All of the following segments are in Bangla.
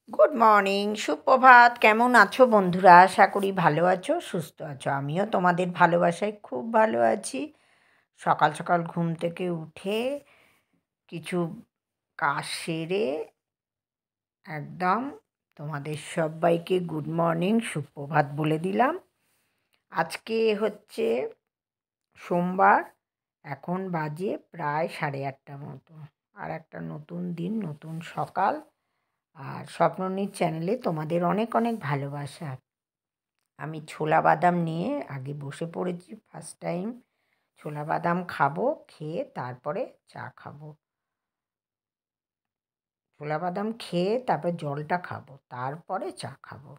গুড মর্নিং, সুপ্রভাত। কেমন আছো বন্ধুরা? আশা করি ভালো আছো, সুস্থ আছো। আমিও তোমাদের ভালোবাসায় খুব ভালো আছি। সকাল সকাল ঘুম থেকে উঠে কিছু কাজ সেরে একদম তোমাদের সবাইকে গুড মর্নিং, সুপ্রভাত বলে দিলাম। আজকে হচ্ছে সোমবার, এখন বাজে প্রায় 8:30 মতো। আর একটা নতুন দিন, নতুন সকাল। আর স্বপ্ননীর চ্যানেলে তোমাদের অনেক অনেক ভালোবাসা। আমি ছোলা বাদাম নিয়ে আগে বসে পড়েছি। ফার্স্ট টাইম ছোলা বাদাম খাবো, খেয়ে তারপরে চা খাবো। ছোলা বাদাম খেয়ে তারপরে জলটা খাবো, তারপরে চা খাবো।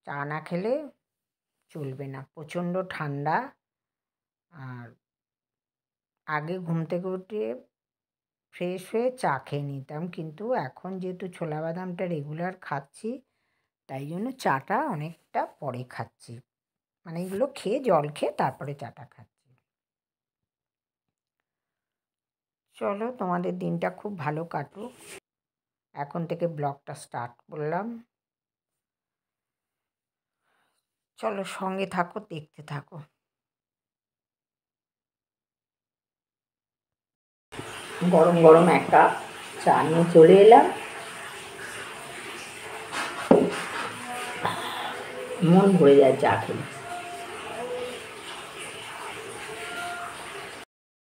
চা না খেলে চলবে না, প্রচণ্ড ঠান্ডা। আর আগে ঘুম থেকে উঠে ফ্রেশ হয়ে চা খেয়ে নিতাম, কিন্তু এখন যেহেতু ছোলা বাদামটা রেগুলার খাচ্ছি, তাই জন্য চাটা অনেকটা পরে খাচ্ছি। মানে এগুলো খেয়ে, জল খেয়ে তারপরে চাটা খাচ্ছি। চলো, তোমাদের দিনটা খুব ভালো কাটুক। এখন থেকে ব্লগটা স্টার্ট করলাম। চলো, সঙ্গে থাকো, দেখতে থাকো। গরম গরম এক কাপ চা নিয়ে চলে এলাম। মন ভরে যায় চা খেলে।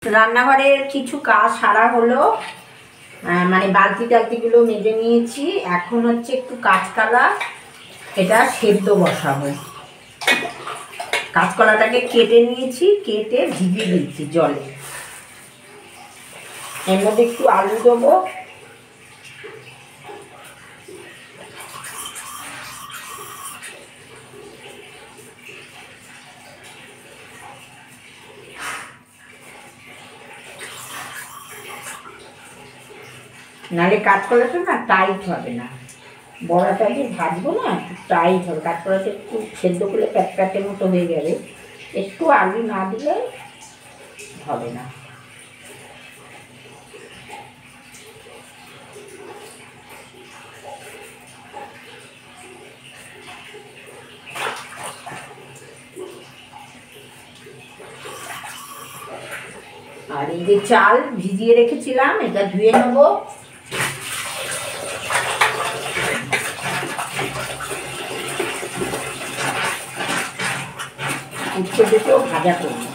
রান্নাঘরের কিছু কাজ সারা হলো, মানে বালতি টালতিগুলো মেজে নিয়েছি। এখন হচ্ছে একটু কাঁচকলা, এটা সেদ্ধ বসাবো। কাঁচকলাটাকে কেটে নিয়েছি, কেটে ভিজিয়ে দিচ্ছি জলে। এর মধ্যে একটু আলু দেবো, নাহলে কাঁচকলাটা না টাইট হবে না। বড়াটা যে ভাজবো না, একটু টাইট হবে। কাঁচকলাটা একটু সেদ্ধ করলে প্যাটপ্যাটের মতো হয়ে যাবে, একটু আলু না দিলে হবে না। আর এই যে চাল ভিজিয়ে রেখেছিলাম, এটা ধুয়ে নেবো। উচ্ছে দুটো ভাজা করবো।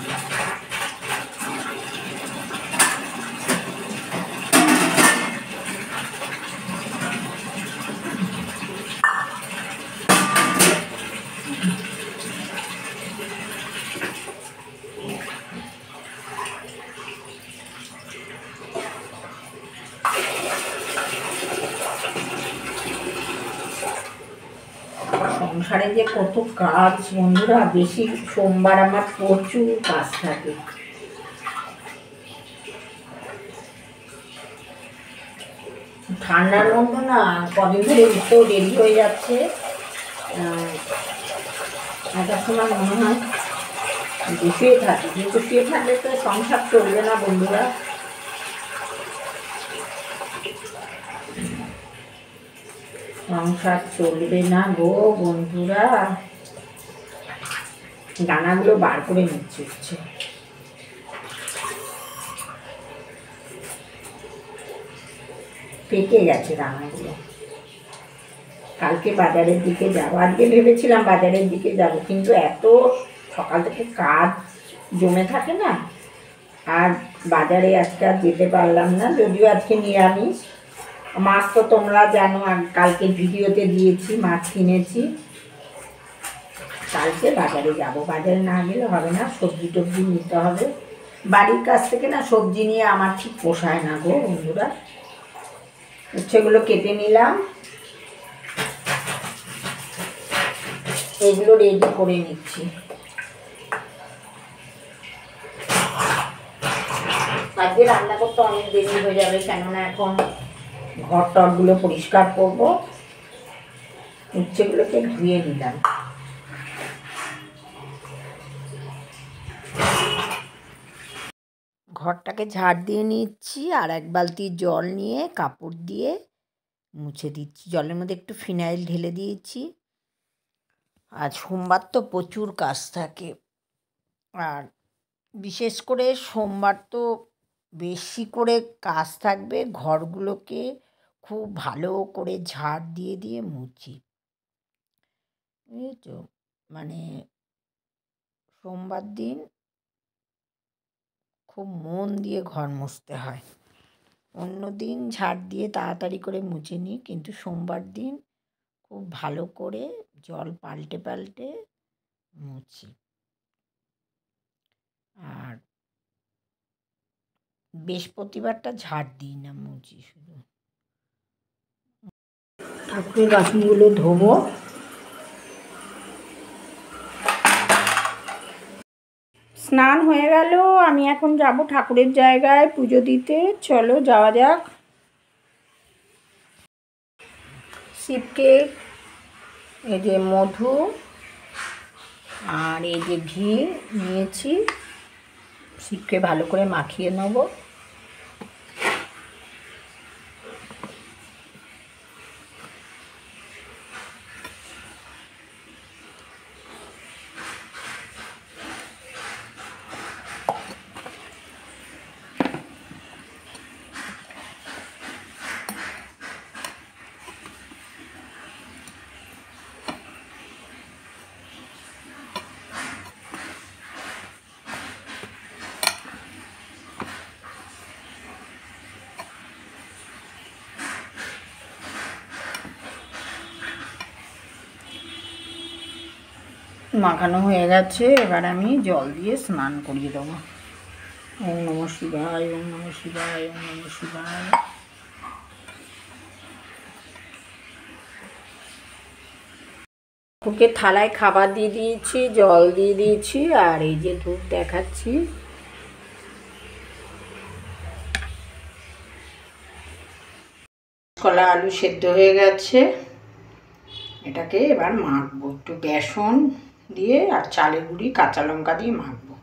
সংসারে যে কত কাজ বন্ধুরা, বেশি সোমবার আমার প্রচুর কাজ থাকে। ঠান্ডার মধ্যে না কদিন ধরে উঠতেও দেরি হয়ে যাচ্ছে। একটা সময় মনে হয় শুয়ে থাকি, কিন্তু শুয়ে থাকলে তো সংসার চলবে না বন্ধুরা। সংসার চলবে না গো বন্ধুরা। দানাগুলো বার করে নিচ্ছে হচ্ছে, পেকে গেছে দানাগুলো। কালকে বাজারের দিকে যাবো, আজকে ভেবেছিলাম বাজারের দিকে যাব, কিন্তু এত সকাল থেকে কাজ জমে থাকে না, আর বাজারে আজকে আর যেতে পারলাম না। যদিও আজকে নিরামিষ মাছ, তো তোমরা জানো, কালকে ভিডিওতে দিয়েছি মাছ কিনেছি। কালকে বাজারে যাব, বাজারে না গেলে হবে না, সবজি টবজি নিতে হবে। বাড়ির কাছ থেকে না সবজি নিয়ে আমার ঠিক পোষায় না গো বন্ধুরা। উচ্ছেগুলো কেটে নিলাম, এগুলো রেডি করে নিচ্ছি। আজকে রান্না করতে অনেক দেরি হয়ে যাবে, কেননা এখন ঘর টরগুলো পরিষ্কার করব। উচ্ছেগুলোকে ধুয়ে নিলাম। ঘরটাকে ঝাড় দিয়ে নিচ্ছি, আর এক বালতি জল নিয়ে কাপড় দিয়ে মুছে দিচ্ছি। জলের মধ্যে একটু ফিনাইল ঢেলে দিয়েছি। আজ সোমবার তো প্রচুর কাজ থাকে, আর বিশেষ করে সোমবার তো বেশি করে কাজ থাকবে। ঘরগুলোকে খুব ভালো করে ঝাড় দিয়ে দিয়ে মুছি, বুঝেছো? মানে সোমবার দিন খুব মন দিয়ে ঘর মুছতে হয়। অন্য দিন ঝাড় দিয়ে তাড়াতাড়ি করে মুছে নিই, কিন্তু সোমবার দিন খুব ভালো করে জল পাল্টে পাল্টে মুছি। আর বৃহস্পতিবারটা ঝাড় দিই না, মুছি শুধু। ঠাকুরের বাসনগুলো ধোবো। স্নান হয়ে গেল, আমি এখন যাব ঠাকুরের জায়গায় পুজো দিতে। চলো যাওয়া যাক। শিবকে এই যে মধু আর এই যে ঘি নিয়েছি, শিবকে ভালো করে মাখিয়ে নেব। মাখানো হয়ে গেছে, এবার আমি জল দিয়ে স্নান করিয়ে দেবো। ওম নমঃ শিবায়, ওম নমঃ শিবায়, ওম নমঃ শিবায়। ওকে থালায় খাবার দিয়ে দিয়েছি, জল দিয়ে দিয়েছি, আর এই যে ধূপ দেখাচ্ছি। কলা আলু সেদ্ধ হয়ে গেছে, এটাকে এবার মাখবো একটু বেসন দিয়ে আর চালের গুঁড়ি কাঁচা লঙ্কা দিয়ে মাখবো।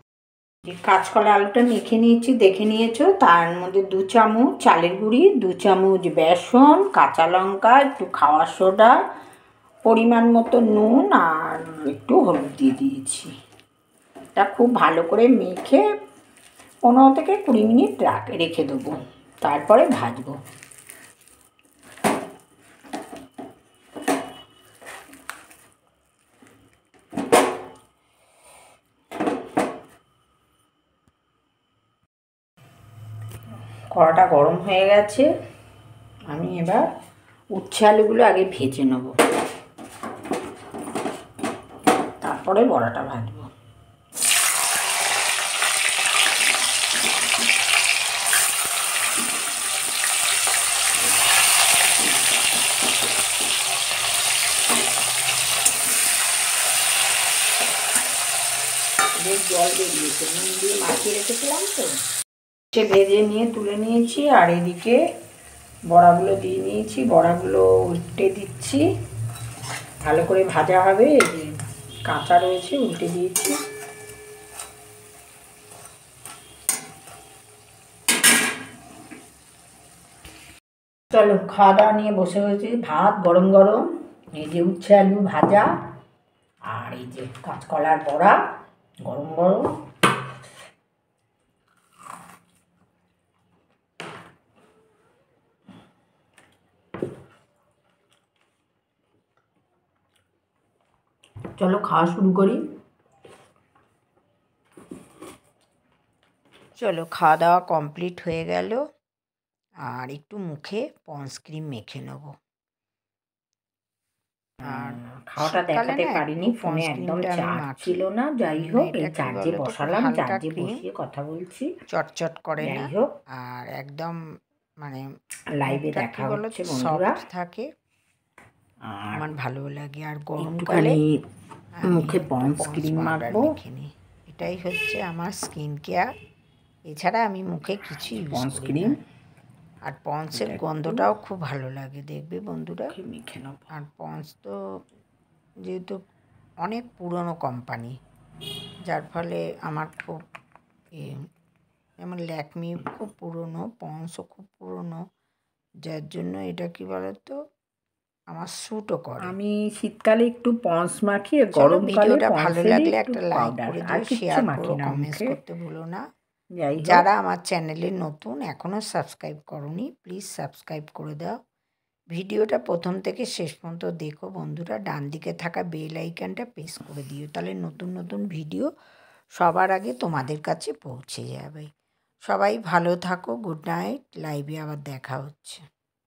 যে কাঁচকলা আলুটা মেখে নিয়েছি, দেখে নিয়েছো। তার মধ্যে 2 চামচ চালের গুঁড়ি, 2 চামচ বেসন, কাঁচা লঙ্কা, একটু খাওয়ার সোডা, পরিমাণ মতো নুন আর একটু হলুদ দিয়ে দিয়েছি। এটা খুব ভালো করে মেখে 15 থেকে 20 মিনিট রেখে দেবো, তারপরে ভাজবো। কড়াটা গরম হয়ে গেছে, আমি এবার উচ্ছে আলুগুলো আগে ভেজে নেব, তারপরে বড়াটা ভাজবো। জল বেরিয়েছে, নুন দিয়ে মাখিয়ে রেখেছিলাম তো। সে ভেজে নিয়ে তুলে নিয়েছি, আর এদিকে বড়াগুলো দিয়ে নিয়েছি। বড়াগুলো উল্টে দিচ্ছি, ভালো করে ভাজা হবে। এই যে কাঁচা রয়েছে, উল্টে দিয়েছি। চলো খাওয়া দাওয়া নিয়ে বসে হয়েছি। ভাত গরম গরম, এই যে উচ্ছে আলু ভাজা, আর এই যে কাঁচকলার বড়া গরম গরম। চলো খাওয়া শুরু করি। চলো খাওয়া দাওয়া কমপ্লিট হয়ে গেল, আর একটু মুখে পন্স ক্রিম মেখে নেব। আর খাওয়াটা দেখাতে পারিনি, ফোনে একদম চার্জ ছিল না। যাই হোক, এই চার্জে বসালাম, চার্জে বসিয়ে কথা বলছি। চটচট করে না, যাই হোক, আর একদম মানে লাইভে দেখা হচ্ছে বন্ধুরা। থাকে, আমার ভালো লাগে। আর গরমকালে মুখে পন্স ক্রিম মাখবো, এটাই হচ্ছে আমার স্কিন কেয়ার। এছাড়া আমি মুখে কিছু পন্স ক্রিম। আর পন্সের গন্ধটাও খুব ভালো লাগে, দেখবে বন্ধুরা। মেখে নেব। আর পন্স তো যেহেতু অনেক পুরনো কোম্পানি, যার ফলে আমার খুব যেমন ল্যাকমি খুব পুরনো, পন্সও খুব পুরনো, যার জন্য এটা কি বলতো আমার স্যুটও করে। আমি শীতকালে একটু পন্স মাখি, আর চলো, গরমকালে ভিডিওটা ভালো পন্সেরই লাগলে একটু একটা লাইক পাউডার, করে আর দিও, কিচ্ছু শেয়ার মাখি করো, না কমেন্টস মুখে। করতে ভুলো না। যাই হোক, যারা আমার চ্যানেলে নতুন এখনও সাবস্ক্রাইব করোনি প্লিজ সাবস্ক্রাইব করে দাও। ভিডিওটা প্রথম থেকে শেষ পর্যন্ত দেখো বন্ধুরা, ডান দিকে থাকা বেল আইকনটা প্রেস করে দিও, তাহলে নতুন নতুন ভিডিও সবার আগে তোমাদের কাছে পৌঁছে যাবে। সবাই ভালো থাকো, গুড নাইট, লাইভে আবার দেখা হচ্ছে।